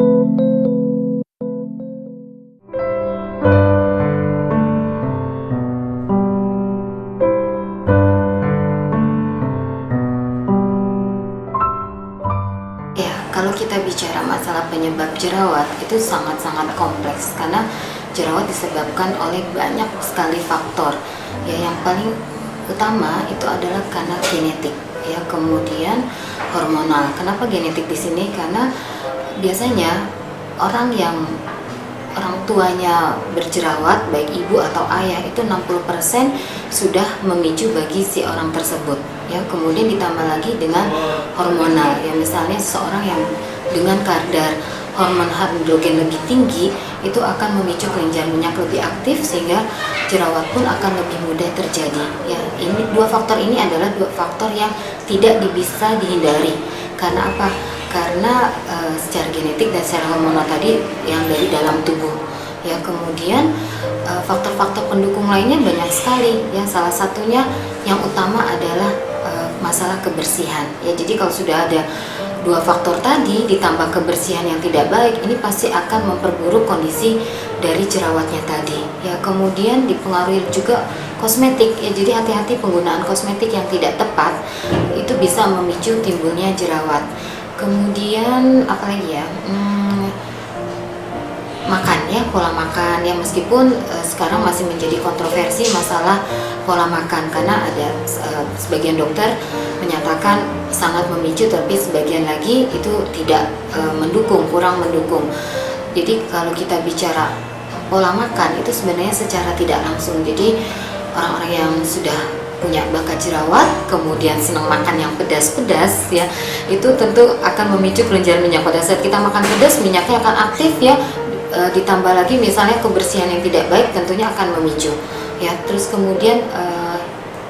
Ya, kalau kita bicara masalah penyebab jerawat itu sangat-sangat kompleks karena jerawat disebabkan oleh banyak sekali faktor. Ya, yang paling utama itu adalah karena genetik, ya, kemudian hormonal. Kenapa genetik di sini? Karena biasanya orang yang orang tuanya berjerawat, baik ibu atau ayah, itu 60% sudah memicu bagi si orang tersebut, ya. Kemudian ditambah lagi dengan hormonal, ya, misalnya seseorang yang dengan kadar hormon androgen lebih tinggi itu akan memicu kelenjar minyak lebih aktif sehingga jerawat pun akan lebih mudah terjadi, ya. Ini dua faktor ini adalah dua faktor yang tidak bisa dihindari. Karena apa? Karena secara genetik dan secara hormonal tadi yang dari dalam tubuh, ya. Kemudian faktor-faktor pendukung lainnya banyak sekali, ya. Salah satunya yang utama adalah masalah kebersihan, ya. Jadi kalau sudah ada dua faktor tadi ditambah kebersihan yang tidak baik, ini pasti akan memperburuk kondisi dari jerawatnya tadi, ya. Kemudian dipengaruhi juga kosmetik, ya. Jadi hati-hati penggunaan kosmetik yang tidak tepat itu bisa memicu timbulnya jerawat. Kemudian apalagi ya, makan, ya, pola makan, ya. Meskipun sekarang masih menjadi kontroversi masalah pola makan karena ada sebagian dokter menyatakan sangat memicu, tapi sebagian lagi itu tidak mendukung, kurang mendukung. Jadi kalau kita bicara pola makan itu sebenarnya secara tidak langsung, jadi orang-orang yang sudah punya bakat jerawat kemudian senang makan yang pedas-pedas, ya, itu tentu akan memicu kelenjar minyak. Pada saat kita makan pedas, minyaknya akan aktif, ya. Ditambah lagi misalnya kebersihan yang tidak baik tentunya akan memicu, ya. Terus kemudian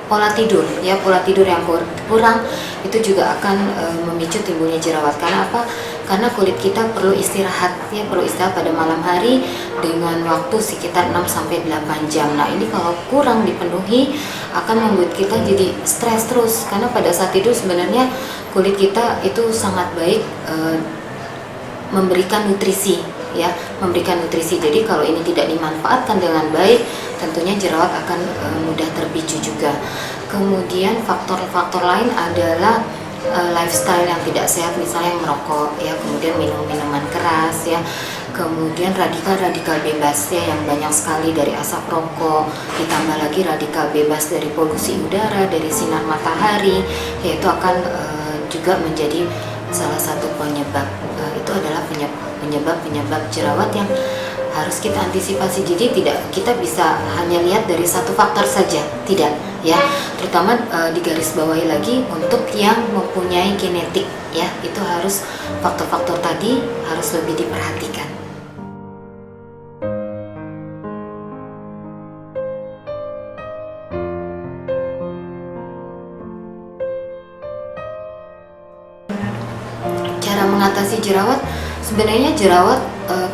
pola tidur, ya, pola tidur yang kurang itu juga akan memicu timbulnya jerawat. Karena apa? Karena kulit kita perlu istirahat, ya, perlu istirahat pada malam hari dengan waktu sekitar 6-8 jam. Nah, ini kalau kurang dipenuhi akan membuat kita jadi stres terus, karena pada saat tidur sebenarnya kulit kita itu sangat baik memberikan nutrisi, ya, memberikan nutrisi. Jadi kalau ini tidak dimanfaatkan dengan baik, tentunya jerawat akan mudah terpicu juga. Kemudian faktor-faktor lain adalah lifestyle yang tidak sehat, misalnya merokok, ya, kemudian minum minuman keras, ya, kemudian radikal bebas, ya, yang banyak sekali dari asap rokok, ditambah lagi radikal bebas dari polusi udara, dari sinar matahari, yaitu akan juga menjadi salah satu penyebab. Itu adalah penyebab jerawat yang harus kita antisipasi. Jadi tidak kita bisa hanya lihat dari satu faktor saja, tidak, ya. Terutama digarisbawahi lagi untuk yang mempunyai genetik, ya, itu harus faktor-faktor tadi harus lebih diperhatikan. Cara mengatasi jerawat, sebenarnya jerawat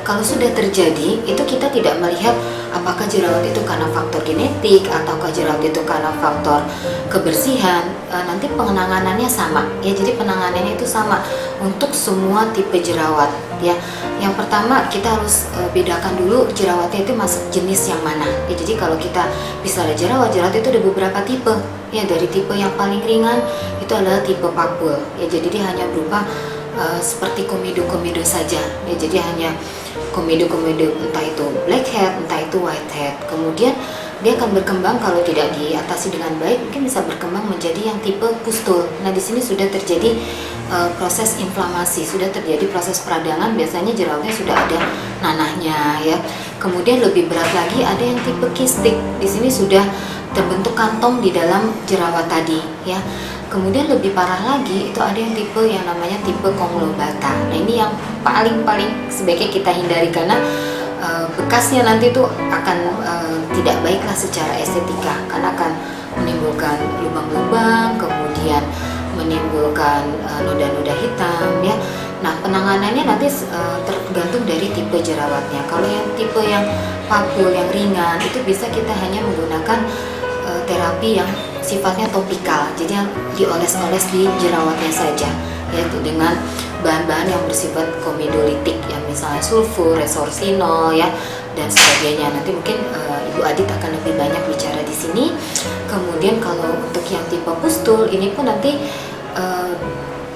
kalau sudah terjadi itu kita tidak melihat apakah jerawat itu karena faktor genetik ataukah jerawat itu karena faktor kebersihan. Nanti penanganannya sama, ya. Jadi penanganannya itu sama untuk semua tipe jerawat, ya. Yang pertama kita harus bedakan dulu jerawatnya itu masuk jenis yang mana, ya. Jadi kalau kita bisa ada jerawat itu ada beberapa tipe, ya. Dari tipe yang paling ringan itu adalah tipe papul, ya. Jadi dia hanya berupa seperti komedo-komedo saja, ya. Jadi hanya komedo-komedo, entah itu blackhead, entah itu whitehead. Kemudian dia akan berkembang kalau tidak diatasi dengan baik, mungkin bisa berkembang menjadi yang tipe pustul. Nah, di sini sudah terjadi proses inflamasi, sudah terjadi proses peradangan, biasanya jerawatnya sudah ada nanahnya, ya. Kemudian lebih berat lagi ada yang tipe kistik. Di sini sudah terbentuk kantong di dalam jerawat tadi, ya. Kemudian lebih parah lagi itu ada yang tipe yang namanya tipe conglobata. Nah, ini yang paling sebaiknya kita hindari karena bekasnya nanti itu akan tidak baiklah secara estetika, karena akan menimbulkan lubang-lubang, kemudian menimbulkan noda-noda hitam, ya. Nah, penanganannya nanti tergantung dari tipe jerawatnya. Kalau yang tipe yang papul, yang ringan, itu bisa kita hanya menggunakan terapi yang sifatnya topikal, jadi yang dioles-oles di jerawatnya saja, yaitu dengan bahan-bahan yang bersifat komedolitik ya, misalnya sulfur, resorsinol ya dan sebagainya. Nanti mungkin Ibu Adit akan lebih banyak bicara di sini. Kemudian kalau untuk yang tipe pustul ini pun nanti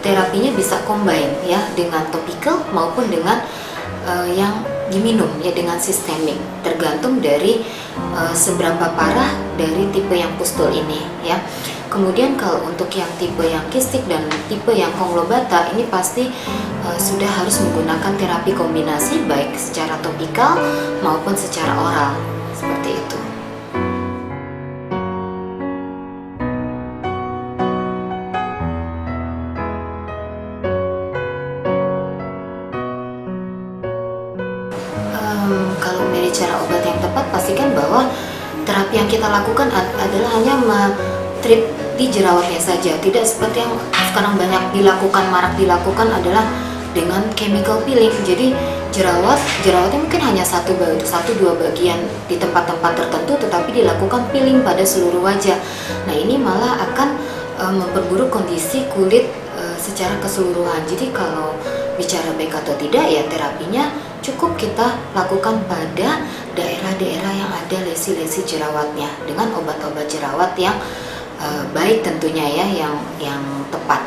terapinya bisa combine ya dengan topikal maupun dengan yang diminum ya dengan sistemik, tergantung dari seberapa parah dari tipe yang pustul ini ya. Kemudian kalau untuk yang tipe yang kistik dan tipe yang konglobata ini pasti sudah harus menggunakan terapi kombinasi baik secara topikal maupun secara oral seperti itu. Kalau dari cara obat yang tepat, pastikan bahwa terapi yang kita lakukan adalah hanya treat di jerawatnya saja, tidak seperti yang sekarang banyak dilakukan, marak dilakukan adalah dengan chemical peeling. Jadi jerawatnya mungkin hanya satu dua bagian di tempat-tempat tertentu, tetapi dilakukan peeling pada seluruh wajah. Nah ini malah akan memperburuk kondisi kulit secara keseluruhan. Jadi kalau bicara baik atau tidak ya, terapinya cukup kita lakukan pada daerah-daerah yang ada lesi-lesi jerawatnya dengan obat-obat jerawat yang baik tentunya ya, yang tepat.